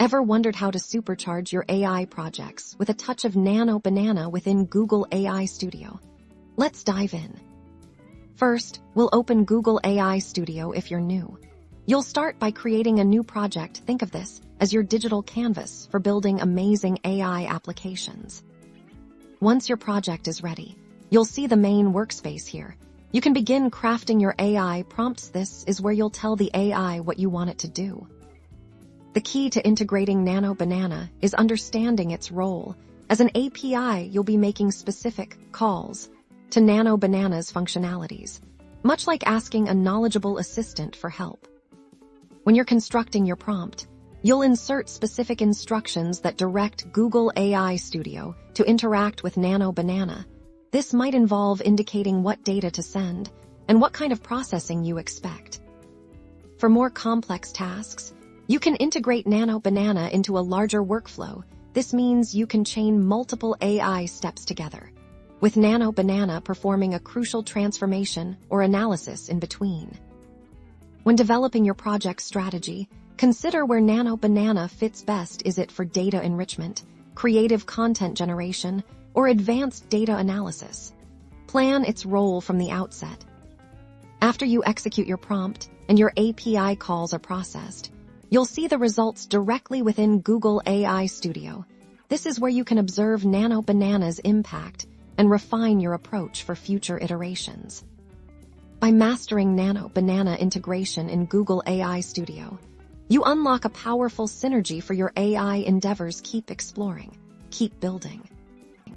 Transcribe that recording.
Ever wondered how to supercharge your AI projects with a touch of Nano Banana within Google AI Studio? Let's dive in. First, we'll open Google AI Studio if you're new. You'll start by creating a new project. Think of this as your digital canvas for building amazing AI applications. Once your project is ready, you'll see the main workspace here. You can begin crafting your AI prompts. This is where you'll tell the AI what you want it to do. The key to integrating Nano Banana is understanding its role. As an API, you'll be making specific calls to Nano Banana's functionalities, much like asking a knowledgeable assistant for help. When you're constructing your prompt, you'll insert specific instructions that direct Google AI Studio to interact with Nano Banana. This might involve indicating what data to send and what kind of processing you expect. For more complex tasks, you can integrate Nano Banana into a larger workflow. This means you can chain multiple AI steps together, with Nano Banana performing a crucial transformation or analysis in between. When developing your project strategy, consider where Nano Banana fits best. Is it for data enrichment, creative content generation, or advanced data analysis? Plan its role from the outset. After you execute your prompt and your API calls are processed, you'll see the results directly within Google AI Studio. This is where you can observe Nano Banana's impact and refine your approach for future iterations. By mastering Nano Banana integration in Google AI Studio, you unlock a powerful synergy for your AI endeavors. Keep exploring, keep building.